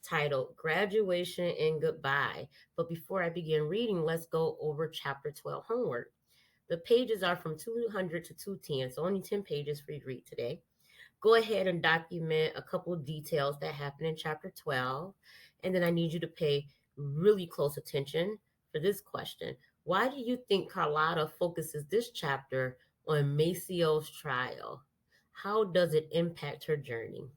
titled Graduation and Goodbye. But before I begin reading, let's go over chapter 12 homework. The pages are from 200 to 210, so only 10 pages for you to read today. Go ahead and document a couple of details that happen in chapter 12. And then I need you to pay really close attention for this question. Why do you think Carlotta focuses this chapter on Maceo's trial? How does it impact her journey?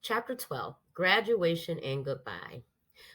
Chapter 12 Graduation and Goodbye.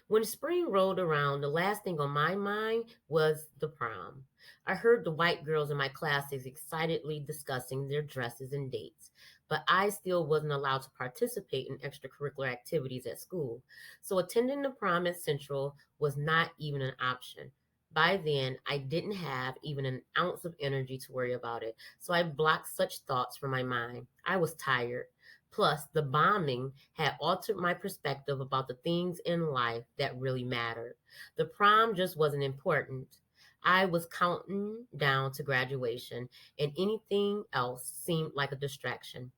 When spring rolled around, the last thing on my mind was the prom. I heard the white girls in my classes excitedly discussing their dresses and dates, but I still wasn't allowed to participate in extracurricular activities at school. So attending the prom at Central was not even an option. By then, I didn't have even an ounce of energy to worry about it, so I blocked such thoughts from my mind. I was tired. Plus, the bombing had altered my perspective about the things in life that really mattered. The prom just wasn't important. I was counting down to graduation, and anything else seemed like a distraction.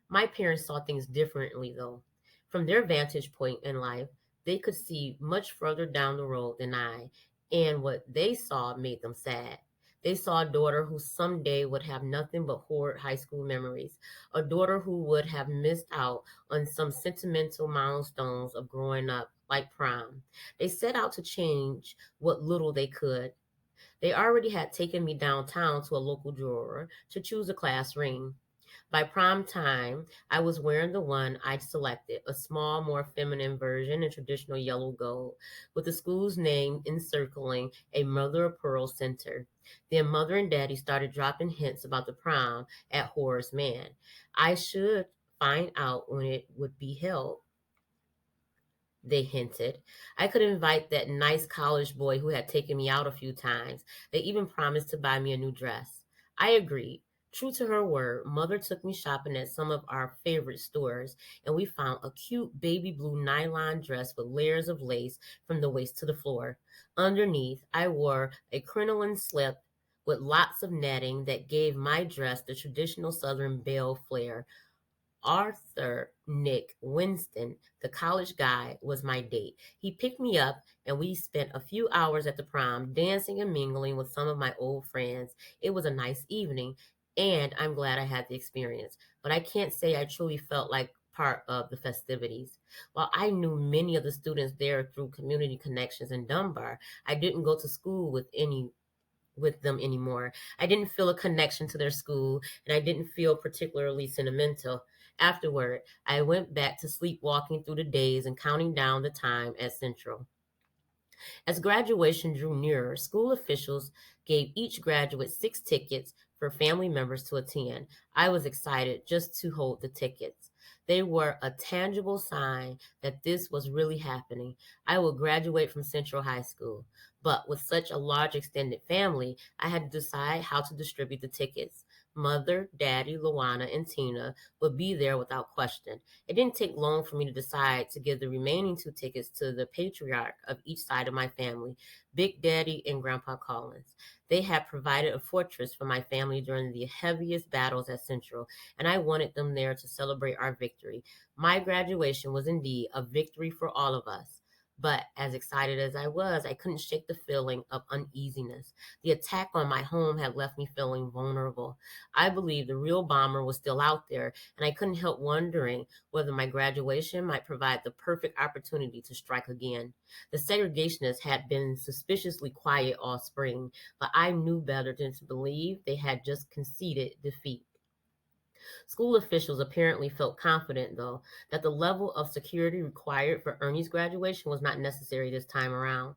My parents saw things differently, though. From their vantage point in life, they could see much further down the road than I, and what they saw made them sad. They saw a daughter who someday would have nothing but horrid high school memories, a daughter who would have missed out on some sentimental milestones of growing up, like prom. They set out to change what little they could. They already had taken me downtown to a local jeweler to choose a class ring. By prom time, I was wearing the one I'd selected, a small, more feminine version in traditional yellow gold, with the school's name encircling a mother of pearl center. Then mother and daddy started dropping hints about the prom at Horace Mann. I should find out when it would be held, they hinted. I could invite that nice college boy who had taken me out a few times. They even promised to buy me a new dress. I agreed. True to her word, Mother took me shopping at some of our favorite stores, and we found a cute baby blue nylon dress with layers of lace from the waist to the floor. Underneath, I wore a crinoline slip with lots of netting that gave my dress the traditional Southern belle flair. Arthur Nick Winston, the college guy, was my date. He picked me up and we spent a few hours at the prom dancing and mingling with some of my old friends. It was a nice evening and I'm glad I had the experience. But I can't say I truly felt like part of the festivities. While I knew many of the students there through community connections in Dunbar, I didn't go to school with them anymore. I didn't feel a connection to their school, and I didn't feel particularly sentimental. Afterward, I went back to sleepwalking through the days and counting down the time at Central. As graduation drew nearer, school officials gave each graduate 6 tickets for family members to attend. I was excited just to hold the tickets. They were a tangible sign that this was really happening. I would graduate from Central High School. But with such a large extended family, I had to decide how to distribute the tickets. Mother, Daddy, Luana, and Tina would be there without question. It didn't take long for me to decide to give the remaining 2 tickets to the patriarch of each side of my family, Big Daddy and Grandpa Collins. They had provided a fortress for my family during the heaviest battles at Central, and I wanted them there to celebrate our victory. My graduation was indeed a victory for all of us. But as excited as I was, I couldn't shake the feeling of uneasiness. The attack on my home had left me feeling vulnerable. I believed the real bomber was still out there, and I couldn't help wondering whether my graduation might provide the perfect opportunity to strike again. The segregationists had been suspiciously quiet all spring, but I knew better than to believe they had just conceded defeat. School officials apparently felt confident, though, that the level of security required for Ernie's graduation was not necessary this time around.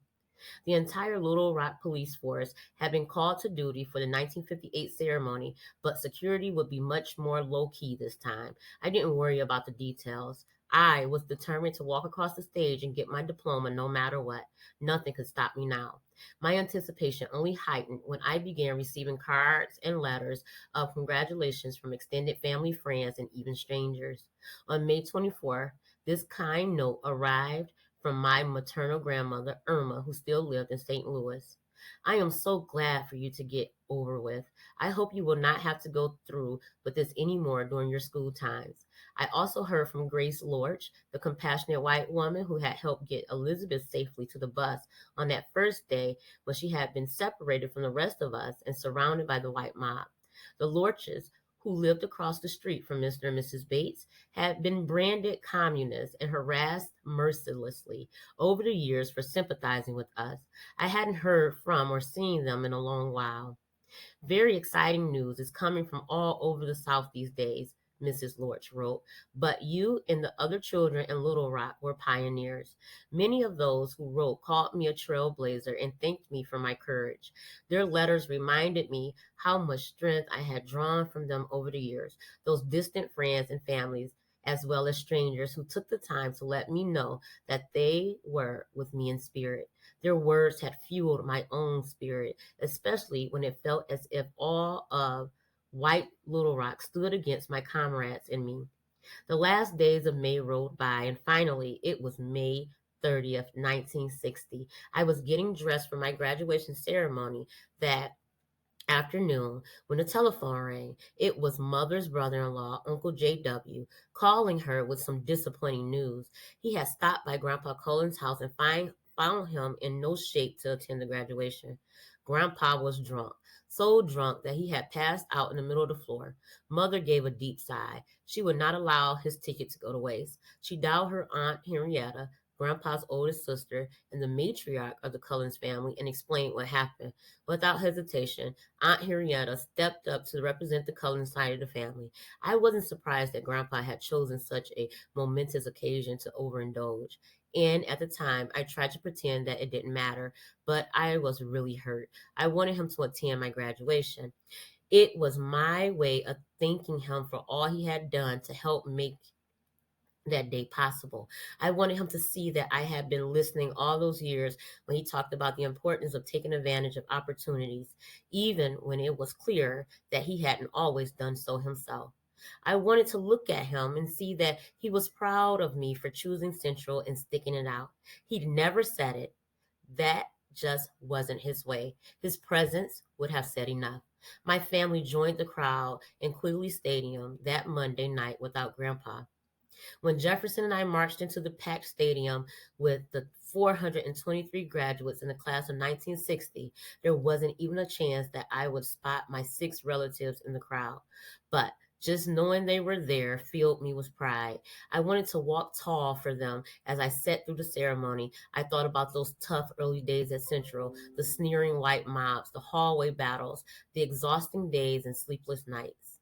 The entire Little Rock police force had been called to duty for the 1958 ceremony, but security would be much more low key this time. I didn't worry about the details. I was determined to walk across the stage and get my diploma no matter what. Nothing could stop me now. My anticipation only heightened when I began receiving cards and letters of congratulations from extended family, friends, and even strangers. On May 24th, this kind note arrived from my maternal grandmother, Irma, who still lived in St. Louis. I am so glad for you to get over with. I hope you will not have to go through with this anymore during your school times. I also heard from Grace Lorch, the compassionate white woman who had helped get Elizabeth safely to the bus on that first day when she had been separated from the rest of us and surrounded by the white mob. The Lorches, who lived across the street from Mr. and Mrs. Bates, had been branded communists and harassed mercilessly over the years for sympathizing with us. I hadn't heard from or seen them in a long while. Very exciting news is coming from all over the South these days, Mrs. Lorch wrote. But you and the other children in Little Rock were pioneers. Many of those who wrote called me a trailblazer and thanked me for my courage. Their letters reminded me how much strength I had drawn from them over the years, those distant friends and families, as well as strangers who took the time to let me know that they were with me in spirit. Their words had fueled my own spirit, especially when it felt as if all of white Little Rock stood against my comrades and me. The last days of May rolled by, and finally it was May 30th, 1960. I was getting dressed for my graduation ceremony that afternoon when the telephone rang. It was Mother's brother-in-law, Uncle J.W., calling her with some disappointing news. He had stopped by Grandpa Cullen's house and found him in no shape to attend the graduation. Grandpa was drunk, so drunk that he had passed out in the middle of the floor. Mother gave a deep sigh. She would not allow his ticket to go to waste. She dialed her Aunt Henrietta, Grandpa's oldest sister and the matriarch of the Cullens family, and explained what happened. Without hesitation, Aunt Henrietta stepped up to represent the Cullen side of the family. I wasn't surprised that Grandpa had chosen such a momentous occasion to overindulge. And at the time, I tried to pretend that it didn't matter, but I was really hurt. I wanted him to attend my graduation. It was my way of thanking him for all he had done to help make that day possible. I wanted him to see that I had been listening all those years when he talked about the importance of taking advantage of opportunities, even when it was clear that he hadn't always done so himself. I wanted to look at him and see that he was proud of me for choosing Central and sticking it out. He'd never said it. That just wasn't his way. His presence would have said enough. My family joined the crowd in Quigley Stadium that Monday night without Grandpa. When Jefferson and I marched into the packed stadium with the 423 graduates in the class of 1960, there wasn't even a chance that I would spot my six relatives in the crowd. But just knowing they were there filled me with pride. I wanted to walk tall for them as I sat through the ceremony. I thought about those tough early days at Central, the sneering white mobs, the hallway battles, the exhausting days and sleepless nights.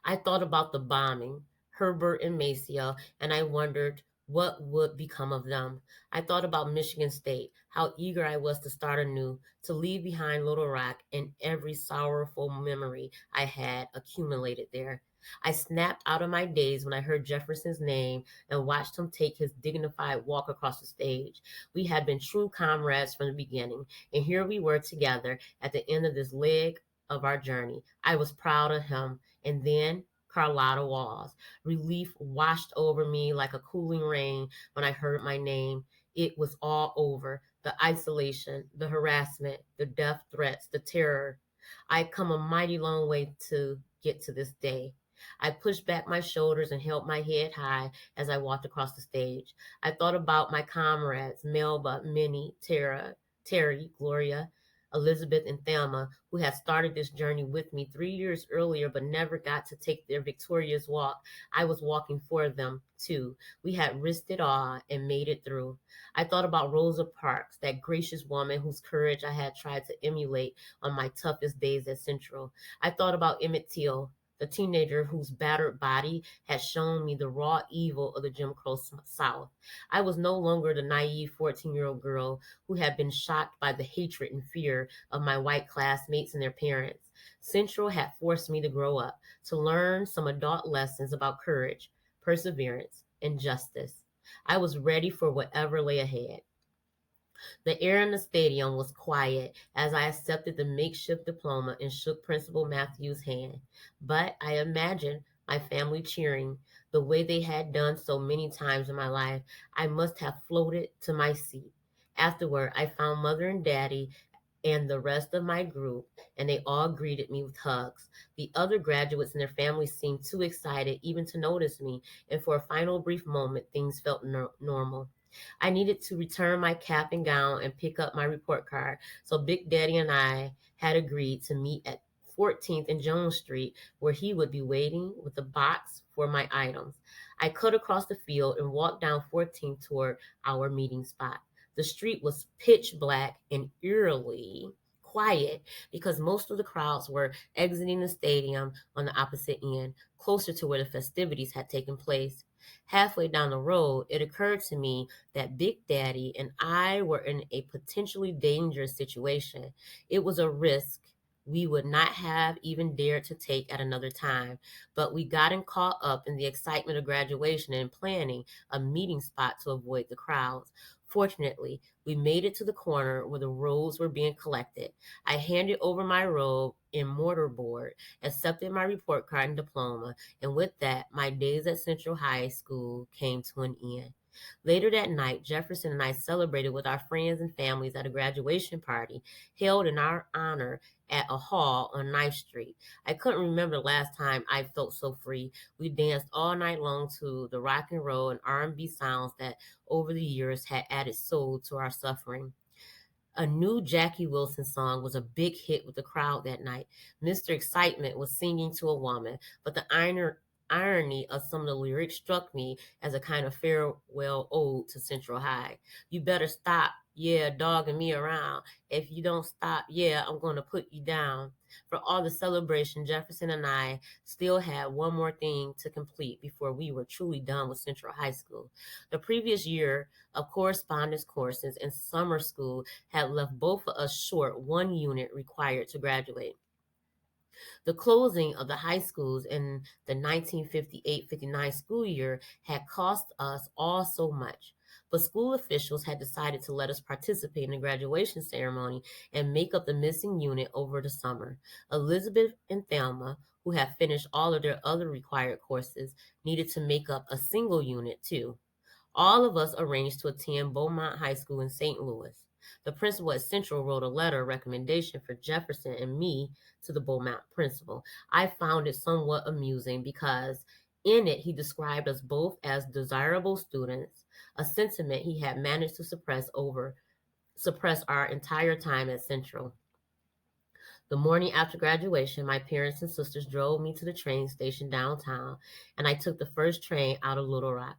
I thought about the bombing, Herbert and Maceo, and I wondered what would become of them. I thought about Michigan State, how eager I was to start anew, to leave behind Little Rock and every sorrowful memory I had accumulated there. I snapped out of my daze when I heard Jefferson's name and watched him take his dignified walk across the stage. We had been true comrades from the beginning, and here we were together at the end of this leg of our journey. I was proud of him. And then Carlotta Walls. Relief washed over me like a cooling rain when I heard my name. It was all over. The isolation, the harassment, the death threats, the terror. I'd come a mighty long way to get to this day. I pushed back my shoulders and held my head high as I walked across the stage. I thought about my comrades, Melba, Minnie, Terry, Gloria, Elizabeth, and Thelma, who had started this journey with me 3 years earlier but never got to take their victorious walk. I was walking for them, too. We had risked it all and made it through. I thought about Rosa Parks, that gracious woman whose courage I had tried to emulate on my toughest days at Central. I thought about Emmett Till, the teenager whose battered body had shown me the raw evil of the Jim Crow South. I was no longer the naive 14-year-old girl who had been shocked by the hatred and fear of my white classmates and their parents. Central had forced me to grow up, to learn some adult lessons about courage, perseverance, and justice. I was ready for whatever lay ahead. The air in the stadium was quiet as I accepted the makeshift diploma and shook Principal Matthews' hand. But I imagined my family cheering the way they had done so many times in my life. I must have floated to my seat. Afterward, I found Mother and Daddy and the rest of my group, and they all greeted me with hugs. The other graduates and their families seemed too excited even to notice me, and for a final brief moment, things felt normal. I needed to return my cap and gown and pick up my report card, so Big Daddy and I had agreed to meet at 14th and Jones Street, where he would be waiting with a box for my items. I cut across the field and walked down 14th toward our meeting spot. The street was pitch black and eerily quiet because most of the crowds were exiting the stadium on the opposite end, closer to where the festivities had taken place. Halfway down the road, it occurred to me that Big Daddy and I were in a potentially dangerous situation. It was a risk we would not have even dared to take at another time, but we gotten caught up in the excitement of graduation and planning a meeting spot to avoid the crowds. Fortunately, we made it to the corner where the robes were being collected. I handed over my robe and mortarboard, accepted my report card and diploma, and with that, my days at Central High School came to an end. Later that night, Jefferson and I celebrated with our friends and families at a graduation party held in our honor at a hall on Ninth Street. I couldn't remember the last time I felt so free. We danced all night long to the rock and roll and R&B sounds that over the years had added soul to our suffering. A new Jackie Wilson song was a big hit with the crowd that night. Mr. Excitement was singing to a woman, but the irony of some of the lyrics struck me as a kind of farewell ode to Central High. You better stop, yeah, dogging me around. If you don't stop, yeah, I'm going to put you down. For all the celebration, Jefferson and I still had one more thing to complete before we were truly done with Central High School. The previous year of correspondence courses and summer school had left both of us short one unit required to graduate. The closing of the high schools in the 1958-59 school year had cost us all so much. But school officials had decided to let us participate in the graduation ceremony and make up the missing unit over the summer. Elizabeth and Thelma, who had finished all of their other required courses, needed to make up a single unit too. All of us arranged to attend Beaumont High School in St. Louis. The principal at Central wrote a letter of recommendation for Jefferson and me to the Beaumont principal. I found it somewhat amusing because in it he described us both as desirable students, a sentiment he had managed to suppress our entire time at Central. The morning after graduation, my parents and sisters drove me to the train station downtown, and I took the first train out of Little Rock.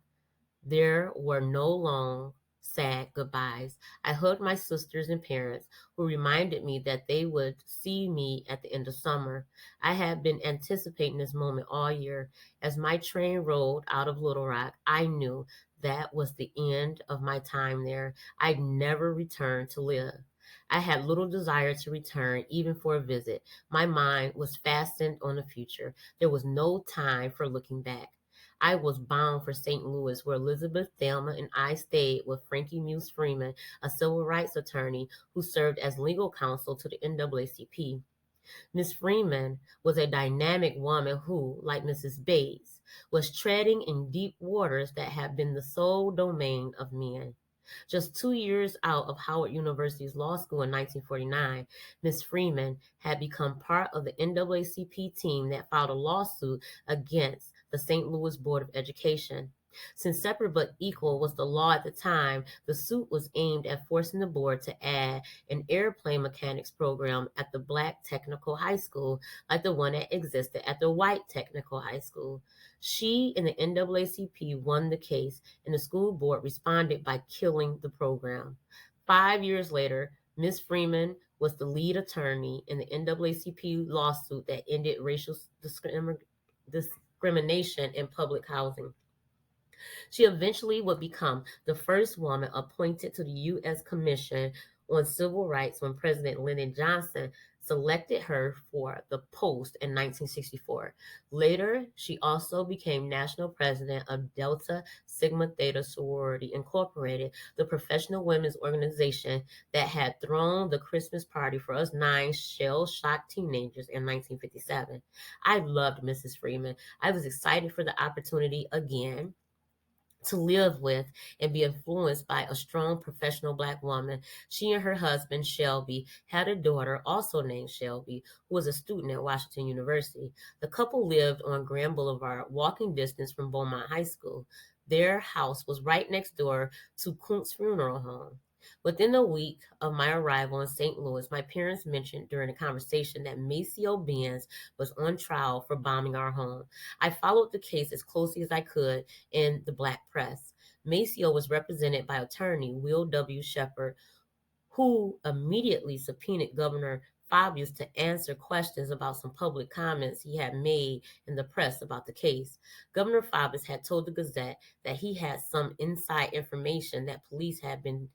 There were no long, sad goodbyes. I hugged my sisters and parents, who reminded me that they would see me at the end of summer. I had been anticipating this moment all year. As my train rolled out of Little Rock, I knew that was the end of my time there. I'd never return to live. I had little desire to return, even for a visit. My mind was fastened on the future. There was no time for looking back. I was bound for St. Louis, where Elizabeth Thelma and I stayed with Frankie Muse Freeman, a civil rights attorney who served as legal counsel to the NAACP. Miss Freeman was a dynamic woman who, like Mrs. Bates, was treading in deep waters that had been the sole domain of men. Just 2 years out of Howard University's law school in 1949, Miss Freeman had become part of the NAACP team that filed a lawsuit against the St. Louis Board of Education. Since separate but equal was the law at the time, the suit was aimed at forcing the board to add an airplane mechanics program at the Black Technical High School, like the one that existed at the White Technical High School. She and the NAACP won the case, and the school board responded by killing the program. 5 years later, Ms. Freeman was the lead attorney in the NAACP lawsuit that ended racial discrimination in public housing. She eventually would become the first woman appointed to the U.S. Commission on Civil Rights when President Lyndon Johnson selected her for the post in 1964. Later, she also became national president of Delta Sigma Theta Sorority Incorporated, the professional women's organization that had thrown the Christmas party for us nine shell-shocked teenagers in 1957. I loved Mrs. Freeman. I was excited for the opportunity again to live with and be influenced by a strong professional black woman. She and her husband, Shelby, had a daughter also named Shelby, who was a student at Washington University. The couple lived on Grand Boulevard, walking distance from Beaumont High School. Their house was right next door to Kuntz Funeral Home. Within a week of my arrival in St. Louis, my parents mentioned during a conversation that Maceo Benz was on trial for bombing our home. I followed the case as closely as I could in the black press. Maceo was represented by attorney Will W. Shepard, who immediately subpoenaed Governor Fabius to answer questions about some public comments he had made in the press about the case. Governor Fabius had told the Gazette that he had some inside information that police had been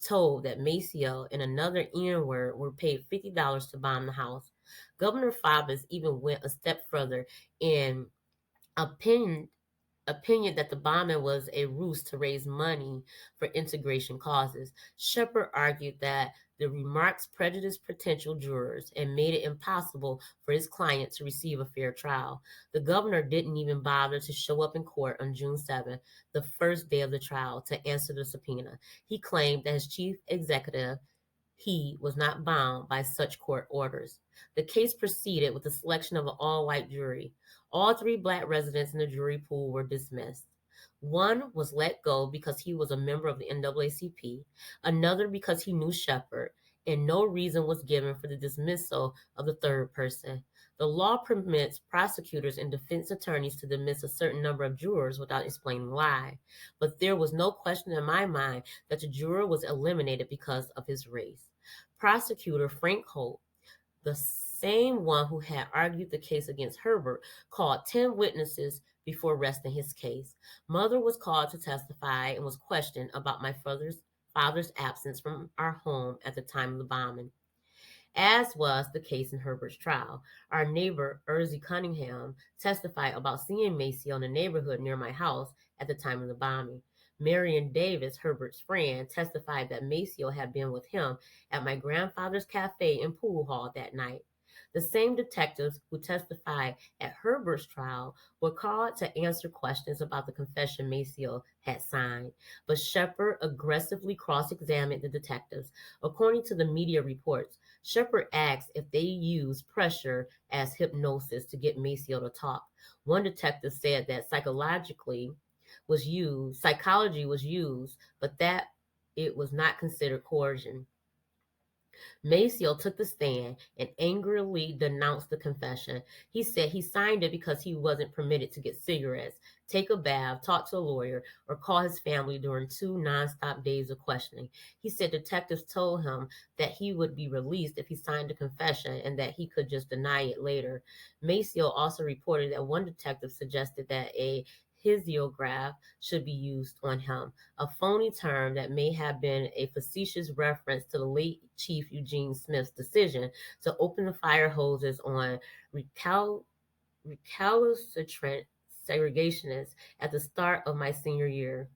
told that Maceo and another N-word were paid $50 to bomb the house. Governor Fabius even went a step further in opinion opinion that the bombing was a ruse to raise money for integration causes. Shepard argued that the remarks prejudiced potential jurors and made it impossible for his client to receive a fair trial. The governor didn't even bother to show up in court on June 7th, the first day of the trial, to answer the subpoena. He claimed that his chief executive he was not bound by such court orders. The case proceeded with the selection of an all white jury. All three black residents in the jury pool were dismissed. One was let go because he was a member of the NAACP, another because he knew Shepard, and no reason was given for the dismissal of the third person. The law permits prosecutors and defense attorneys to dismiss a certain number of jurors without explaining why, but there was no question in my mind that the juror was eliminated because of his race. Prosecutor Frank Holt, the same one who had argued the case against Herbert, called 10 witnesses before resting his case. Mother was called to testify and was questioned about my father's absence from our home at the time of the bombing, as was the case in Herbert's trial. Our neighbor, Erzy Cunningham, testified about seeing Maceo in the neighborhood near my house at the time of the bombing. Marion Davis, Herbert's friend, testified that Maceo had been with him at my grandfather's cafe and pool hall that night. The same detectives who testified at Herbert's trial were called to answer questions about the confession Maceo had signed, but Shepard aggressively cross-examined the detectives. According to the media reports, Shepard asked if they used pressure as hypnosis to get Maceo to talk. One detective said that psychology was used, but that it was not considered coercion. Maceo took the stand and angrily denounced the confession. He said he signed it because he wasn't permitted to get cigarettes, take a bath, talk to a lawyer, or call his family during 2 nonstop days of questioning. He said detectives told him that he would be released if he signed the confession and that he could just deny it later. Maceo also reported that one detective suggested that a hisiograph should be used on him, a phony term that may have been a facetious reference to the late Chief Eugene Smith's decision to open the fire hoses on recalcitrant segregationists at the start of my senior year.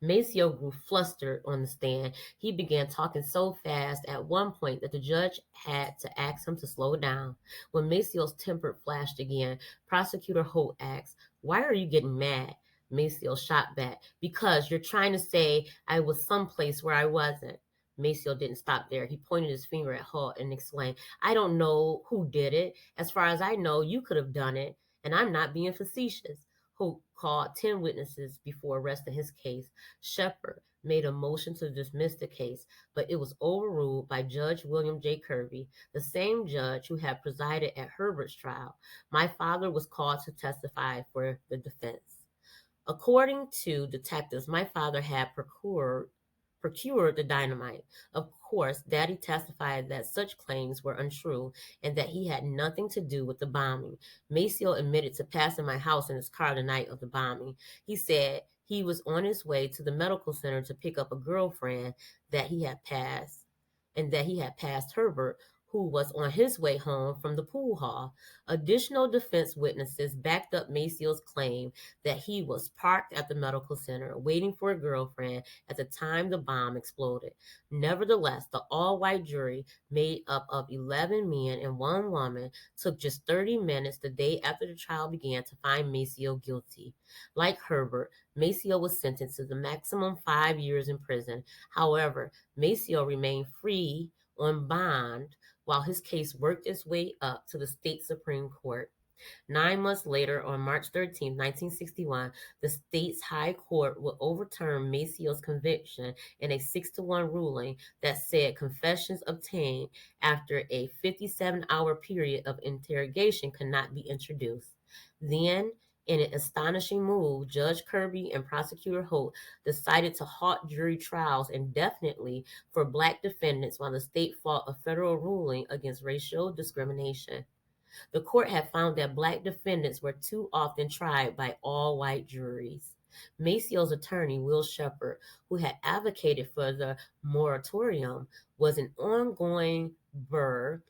Maceo grew flustered on the stand. He began talking so fast at one point that the judge had to ask him to slow down. When Maceo's temper flashed again, Prosecutor Holt asked, "Why are you getting mad?" Maceo shot back, "Because you're trying to say I was someplace where I wasn't." Maceo didn't stop there. He pointed his finger at Holt and exclaimed, "I don't know who did it. As far as I know, you could have done it, and I'm not being facetious." Holt called 10 witnesses before resting his case. Shepard made a motion to dismiss the case, but it was overruled by Judge William J. Kirby, the same judge who had presided at Herbert's trial. My father was called to testify for the defense. According to detectives, my father had procured the dynamite. Of course, Daddy testified that such claims were untrue and that he had nothing to do with the bombing. Maceo admitted to passing my house in his car the night of the bombing. He said he was on his way to the medical center to pick up a girlfriend that he had passed and that he had passed Herbert, who was on his way home from the pool hall. Additional defense witnesses backed up Macio's claim that he was parked at the medical center waiting for a girlfriend at the time the bomb exploded. Nevertheless, the all white jury, made up of 11 men and one woman, took just 30 minutes the day after the trial began to find Macio guilty. Like Herbert, Macio was sentenced to the maximum 5 years in prison. However, Macio remained free on bond while his case worked its way up to the state Supreme Court. 9 months later, on March 13, 1961, the state's high court would overturn Macio's conviction in a 6-1 ruling that said confessions obtained after a 57-hour period of interrogation could not be introduced. Then, in an astonishing move, Judge Kirby and Prosecutor Holt decided to halt jury trials indefinitely for black defendants while the state fought a federal ruling against racial discrimination. The court had found that black defendants were too often tried by all white juries. Macio's attorney, Will Shepard, who had advocated for the moratorium, was an ongoing burr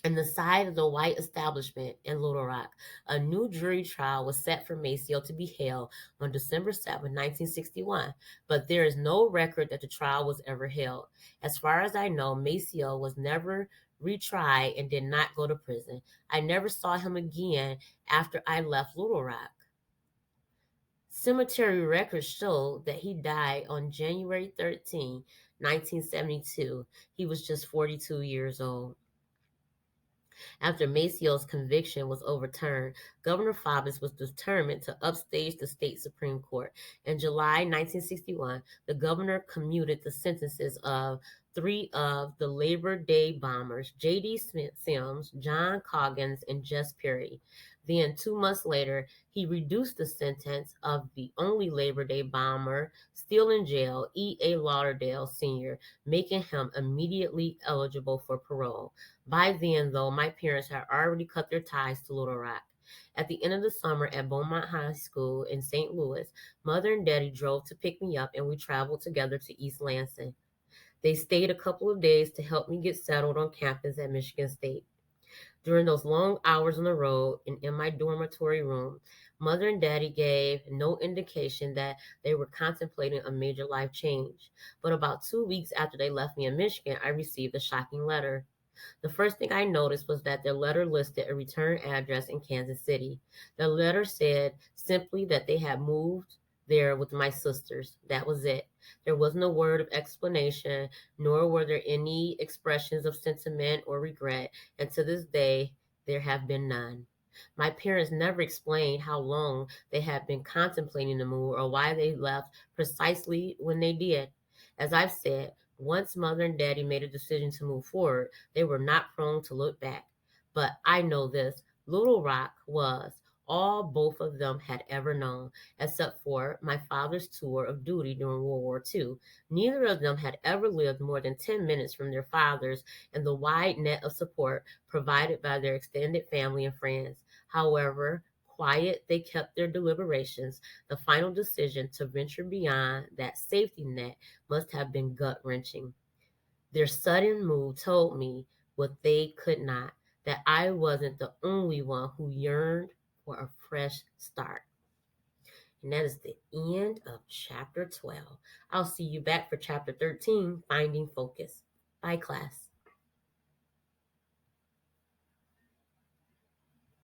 in the side of the white establishment in Little Rock. A new jury trial was set for Maceo to be held on December 7, 1961, but there is no record that the trial was ever held. As far as I know, Maceo was never retried and did not go to prison. I never saw him again after I left Little Rock. Cemetery records show that he died on January 13, 1972. He was just 42 years old. After Macio's conviction was overturned, Governor Faubus was determined to upstage the state Supreme Court. In July 1961, the governor commuted the sentences of three of the Labor Day bombers, J.D. Sims, John Coggins, and Jess Perry. Then, 2 months later, he reduced the sentence of the only Labor Day bomber still in jail, E.A. Lauderdale Sr., making him immediately eligible for parole. By then, though, my parents had already cut their ties to Little Rock. At the end of the summer at Beaumont High School in St. Louis, Mother and Daddy drove to pick me up and we traveled together to East Lansing. They stayed a couple of days to help me get settled on campus at Michigan State. During those long hours on the road and in my dormitory room, Mother and Daddy gave no indication that they were contemplating a major life change. But about 2 weeks after they left me in Michigan, I received a shocking letter. The first thing I noticed was that their letter listed a return address in Kansas City. The letter said simply that they had moved there with my sisters. That was it. There was no word of explanation, nor were there any expressions of sentiment or regret, and to this day, there have been none. My parents never explained how long they had been contemplating the move or why they left precisely when they did. As I've said, once Mother and Daddy made a decision to move forward, they were not prone to look back. But I know this: Little Rock was all both of them had ever known, except for my father's tour of duty during World War II. Neither of them had ever lived more than 10 minutes from their fathers and the wide net of support provided by their extended family and friends. However quiet they kept their deliberations, the final decision to venture beyond that safety net must have been gut wrenching. Their sudden move told me what they could not, that I wasn't the only one who yearned for a fresh start. And that is the end of chapter 12. I'll see you back for chapter 13, Finding Focus. Bye, class.